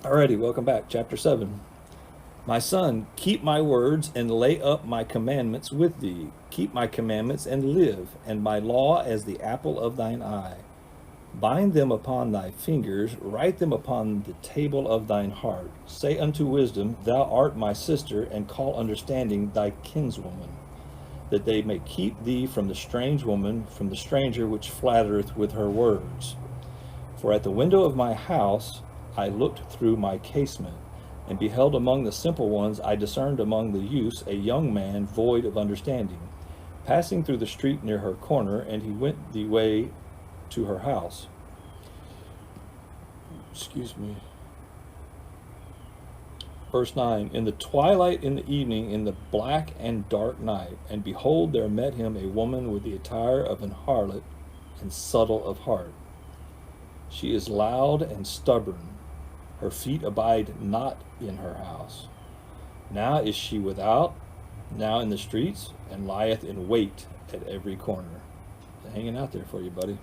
Alrighty, welcome back. Chapter 7. My son, keep my words and lay up my commandments with thee. Keep my commandments and live, and my law as the apple of thine eye. Bind them upon thy fingers, write them upon the table of thine heart. Say unto wisdom, Thou art my sister, and call understanding thy kinswoman, that they may keep thee from the strange woman, from the stranger which flattereth with her words. For at the window of my house I looked through my casement, and beheld among the simple ones, I discerned among the youths a young man void of understanding, passing through the street near her corner, and he went the way to her house. Excuse me. Verse 9, in the twilight in the evening, in the black and dark night, and behold, there met him a woman with the attire of an harlot and subtle of heart. She is loud and stubborn. Her feet abide not in her house. Now is she without, now in the streets, and lieth in wait at every corner. Hanging out there for you, buddy.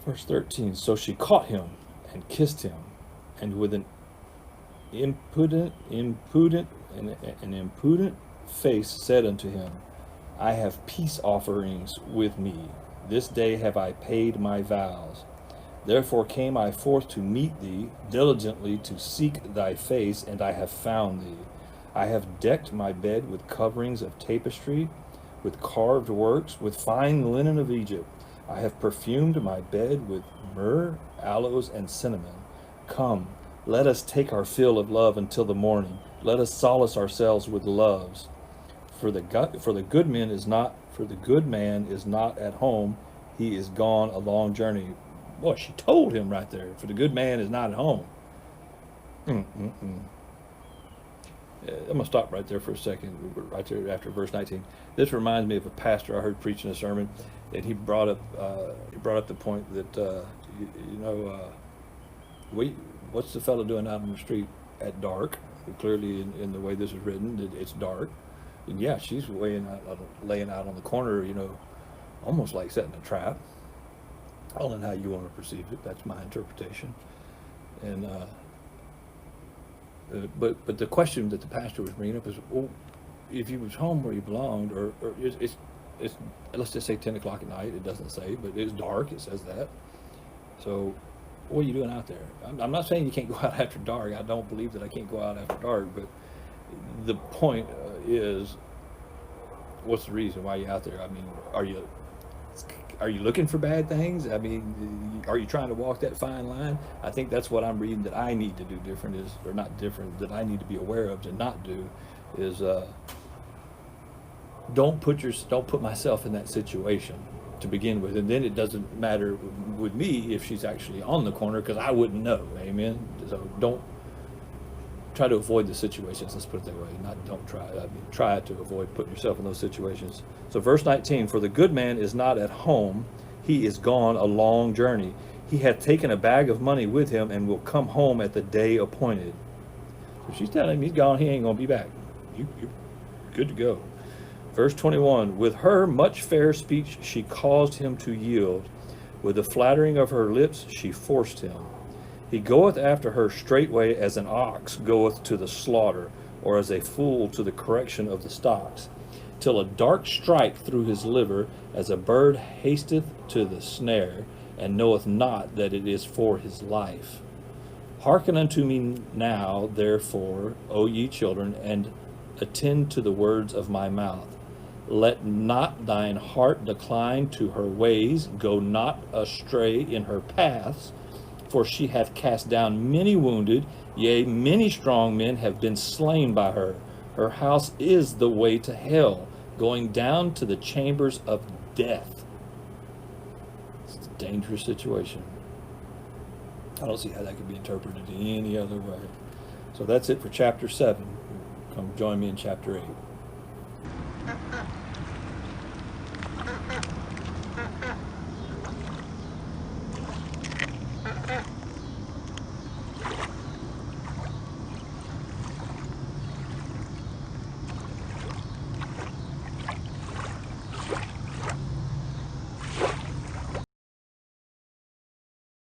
Verse 13, so she caught him and kissed him, and with an impudent face said unto him, I have peace offerings with me. This day have I paid my vows. Therefore came I forth to meet thee, diligently to seek thy face, and I have found thee. I have decked my bed with coverings of tapestry, with carved works, with fine linen of Egypt. I have perfumed my bed with myrrh, aloes, and cinnamon. Come, let us take our fill of love until the morning. Let us solace ourselves with loves. For the good man is not at home. He is gone a long journey. Boy, she told him right there. For the good man is not at home. I'm gonna stop right there for a second. Right there after verse 19. This reminds me of a pastor I heard preaching a sermon, and he brought up the point that what's the fellow doing out on the street at dark? Clearly, in the way this is written, it's dark. And yeah, she's laying out on the corner, almost like setting a trap. I don't know how you want to perceive it. That's my interpretation. And but the question that the pastor was bringing up is, well, if you was home where you belonged, or it's let's just say 10 o'clock at night. It doesn't say, but it's dark. It says that. So what are you doing out there? I'm not saying you can't go out after dark. I don't believe that I can't go out after dark, but the point is, what's the reason why you're out there? I mean, are you looking for bad things? I mean, are you trying to walk that fine line? I think that's what I'm reading that I need to do different is, or not different, that I need to be aware of to not do is don't put myself in that situation to begin with, and then it doesn't matter with me if she's actually on the corner, because I wouldn't know. Amen. So don't try to avoid the situations. Let's put it that way. Don't try. I mean, try to avoid putting yourself in those situations. So verse 19, for the good man is not at home. He is gone a long journey. He hath taken a bag of money with him and will come home at the day appointed. So she's telling him he's gone. He ain't going to be back. You're good to go. Verse 21, with her much fair speech she caused him to yield. With the flattering of her lips she forced him. He goeth after her straightway as an ox goeth to the slaughter, or as a fool to the correction of the stocks, till a dart strike through his liver, as a bird hasteth to the snare, and knoweth not that it is for his life. Hearken unto me now, therefore, O ye children, and attend to the words of my mouth. Let not thine heart decline to her ways, go not astray in her paths, for she hath cast down many wounded, yea, many strong men have been slain by her. Her house is the way to hell, going down to the chambers of death. It's a dangerous situation. I don't see how that could be interpreted any other way. So that's it for chapter 7. Come join me in chapter 8.